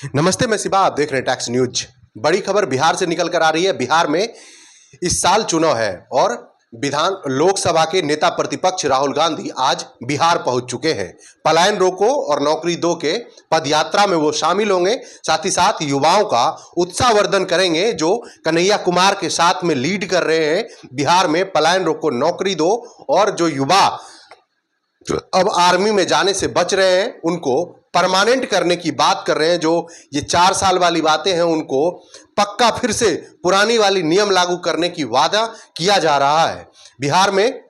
नमस्ते, मैं शिवा, आप देख रहे हैं टैक्स न्यूज। बड़ी खबर बिहार से निकल कर आ रही है। बिहार में इस साल चुनाव है और विधान लोकसभा के नेता प्रतिपक्ष राहुल गांधी आज बिहार पहुंच चुके हैं। पलायन रोको और नौकरी दो के पदयात्रा में वो शामिल होंगे। साथ ही साथ युवाओं का उत्साहवर्धन करेंगे, जो कन्हैया कुमार के साथ में लीड कर रहे हैं बिहार में पलायन रोको नौकरी दो। और जो युवा अब आर्मी में जाने से बच रहे हैं, उनको परमानेंट करने की बात कर रहे हैं। जो ये 4 साल वाली बातें हैं, उनको पक्का फिर से पुरानी वाली नियम लागू करने की वादा किया जा रहा है। बिहार में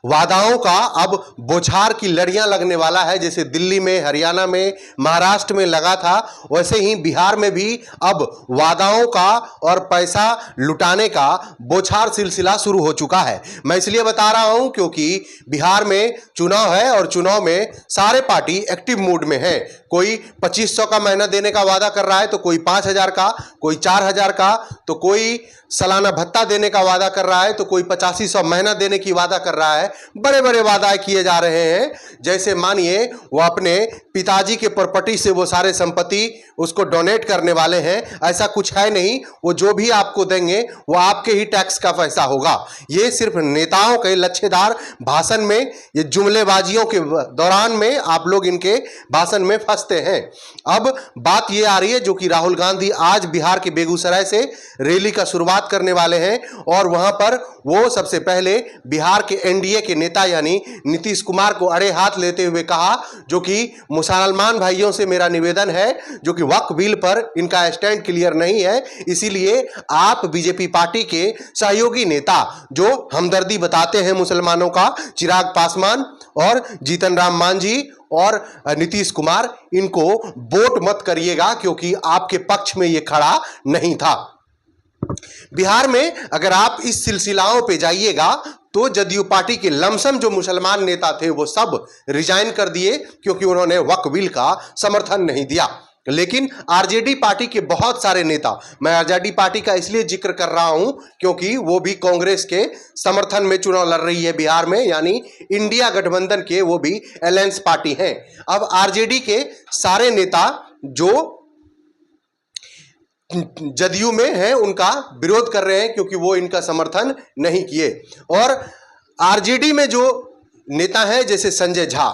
वादाओं का अब बौछार की लड़ियां लगने वाला है। जैसे दिल्ली में, हरियाणा में, महाराष्ट्र में लगा था, वैसे ही बिहार में भी अब वादाओं का और पैसा लुटाने का बौछार सिलसिला शुरू हो चुका है। मैं इसलिए बता रहा हूं क्योंकि बिहार में चुनाव है और चुनाव में सारे पार्टी एक्टिव मूड में है। कोई 2500 का महीना देने का वादा कर रहा है, तो कोई 5000 का, कोई 4000 का, तो कोई सालाना भत्ता देने का वादा कर रहा है, तो कोई 8500 महीना देने की वादा कर रहा है। बड़े बड़े वादा किए जा रहे हैं। जैसे मानिए वो अपने पिताजी के प्रॉपर्टी से वो सारे संपत्ति उसको डोनेट करने वाले हैं। ऐसा कुछ है नहीं। वो जो भी आपको देंगे वो आपके ही टैक्स का पैसा होगा। ये सिर्फ नेताओं के लच्छेदार भाषण में, ये जुमलेबाजियों के दौरान में आप लोग इनके भाषण में फंसते हैं। अब बात ये आ रही है, जो कि राहुल गांधी आज बिहार के बेगूसराय से रैली का शुरुआत करने वाले हैं और वहां पर वो सबसे पहले बिहार के एनडीए के नेता यानी नीतीश कुमार को अड़े हाथ लेते हुए कहा, जो कि मुसलमान भाइयों से मेरा निवेदन है, जो कि वक्फ बिल पर इनका स्टैंड क्लियर नहीं है, इसीलिए आप बीजेपी पार्टी के सहयोगी नेता जो हमदर्दी बताते हैं मुसलमानों का, चिराग पासवान और जीतन राम मांझी और नीतीश कुमार, इनको वोट मत करिएगा क्योंकि आपके पक्ष में ये खड़ा नहीं था। बिहार में अगर आप इस सिलसिलाओं पे जाइएगा तो जदयू पार्टी के लमसम जो मुसलमान नेता थे वो सब रिजाइन कर दिए क्योंकि उन्होंने वक्फ बिल का समर्थन नहीं दिया। लेकिन आरजेडी पार्टी के बहुत सारे नेता, मैं आरजेडी पार्टी का इसलिए जिक्र कर रहा हूं क्योंकि वो भी कांग्रेस के समर्थन में चुनाव लड़ रही है बिहार में, यानी इंडिया गठबंधन के वो भी अलायंस पार्टी हैं। अब आरजेडी के सारे नेता जो जदयू में हैं उनका विरोध कर रहे हैं क्योंकि वो इनका समर्थन नहीं किए। और आरजेडी में जो नेता हैं जैसे संजय झा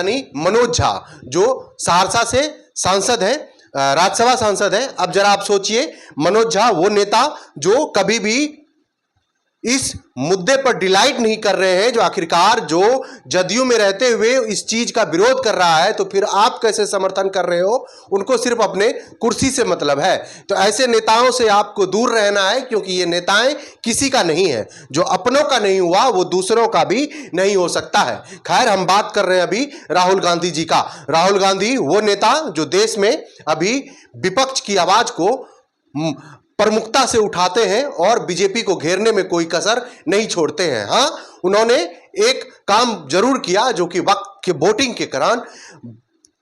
नहीं, मनोज झा, जो सहरसा से सांसद हैं, राज्यसभा सांसद हैं। अब जरा आप सोचिए, मनोज झा वो नेता जो कभी भी इस मुद्दे पर डिलाइट नहीं कर रहे हैं, जो आखिरकार जो जदयू में रहते हुए इस चीज का विरोध कर रहा है, तो फिर आप कैसे समर्थन कर रहे हो? उनको सिर्फ अपने कुर्सी से मतलब है। तो ऐसे नेताओं से आपको दूर रहना है क्योंकि ये नेताएं किसी का नहीं है। जो अपनों का नहीं हुआ वो दूसरों का भी नहीं हो सकता है। खैर, हम बात कर रहे हैं अभी राहुल गांधी जी का। राहुल गांधी वो नेता जो देश में अभी विपक्ष की आवाज को प्रमुखता से उठाते हैं और बीजेपी को घेरने में कोई कसर नहीं छोड़ते हैं। हाँ, उन्होंने एक काम जरूर किया, जो कि वक्त के वोटिंग के कारण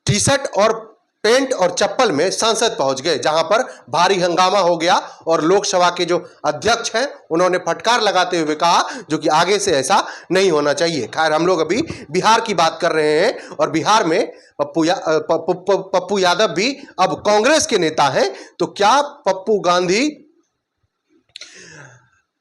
टी शर्ट और पेंट और चप्पल में संसद पहुंच गए, जहां पर भारी हंगामा हो गया और लोकसभा के जो अध्यक्ष हैं उन्होंने फटकार लगाते हुए कहा, जो कि आगे से ऐसा नहीं होना चाहिए। खैर, हम लोग अभी बिहार की बात कर रहे हैं और बिहार में पप्पू यादव भी अब कांग्रेस के नेता हैं। तो क्या पप्पू गांधी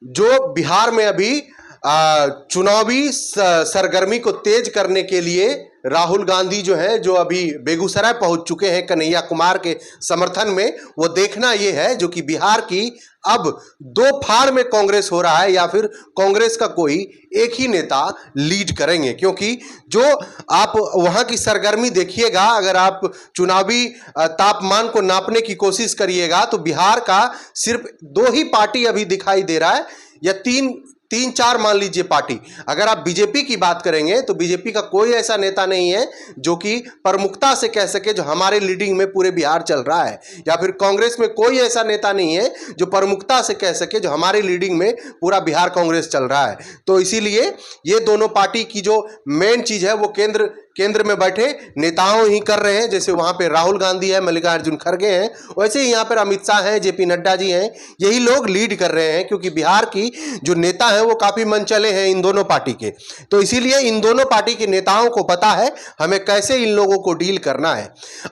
जो बिहार में अभी चुनावी सरगर्मी को तेज करने के लिए राहुल गांधी जो है, जो अभी बेगूसराय पहुंच चुके हैं कन्हैया कुमार के समर्थन में, वो देखना यह है जो कि बिहार की अब दो फाड़ में कांग्रेस हो रहा है या फिर कांग्रेस का कोई एक ही नेता लीड करेंगे। क्योंकि जो आप वहां की सरगर्मी देखिएगा, अगर आप चुनावी तापमान को नापने की कोशिश करिएगा तो बिहार का सिर्फ 2 ही पार्टी अभी दिखाई दे रहा है, या तीन चार मान लीजिए पार्टी। अगर आप बीजेपी की बात करेंगे तो बीजेपी का कोई ऐसा नेता नहीं है जो कि प्रमुखता से कह सके जो हमारे लीडिंग में पूरे बिहार चल रहा है, या फिर कांग्रेस में कोई ऐसा नेता नहीं है जो प्रमुखता से कह सके जो हमारे लीडिंग में पूरा बिहार कांग्रेस चल रहा है। तो इसीलिए ये दोनों पार्टी की जो मेन चीज है वो केंद्र केंद्र में बैठे नेताओं ही कर रहे हैं। जैसे वहां पे राहुल गांधी है, मल्लिकार्जुन खड़गे हैं, वैसे ही यहाँ पर अमित शाह हैं, जेपी नड्डा जी हैं, यही लोग लीड कर रहे हैं। क्योंकि बिहार की जो नेता हैं वो काफी मनचले हैं इन दोनों पार्टी के, तो इसीलिए इन दोनों पार्टी के नेताओं को पता है हमें कैसे इन लोगों को डील करना है।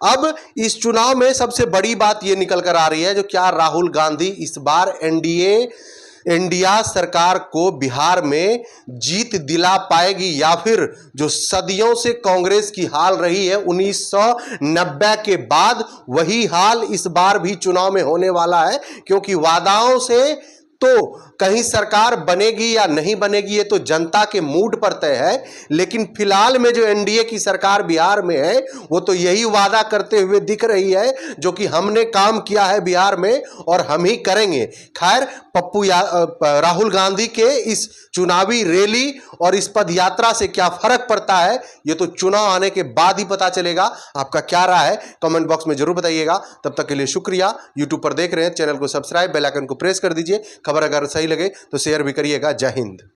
अब इस चुनाव में सबसे बड़ी बात यह निकल कर आ रही है, जो क्या राहुल गांधी इस बार इंडिया सरकार को बिहार में जीत दिला पाएगी, या फिर जो सदियों से कांग्रेस की हाल रही है 1990 के बाद, वही हाल इस बार भी चुनाव में होने वाला है। क्योंकि वादाओं से तो कहीं सरकार बनेगी या नहीं बनेगी ये तो जनता के मूड पर तय है, लेकिन फिलहाल में जो एनडीए की सरकार बिहार में है वो तो यही वादा करते हुए दिख रही है, जो कि हमने काम किया है बिहार में और हम ही करेंगे। खैर, राहुल गांधी के इस चुनावी रैली और इस पद यात्रा से क्या फर्क पड़ता है ये तो चुनाव आने के बाद ही पता चलेगा। आपका क्या राय है कमेंट बॉक्स में जरूर बताइएगा। तब तक के लिए शुक्रिया। यूट्यूब पर देख रहे हैं, चैनल को सब्सक्राइब, बेल आइकन को प्रेस कर दीजिए। खबर अगर सही लगे तो शेयर भी करिएगा। जय हिंद।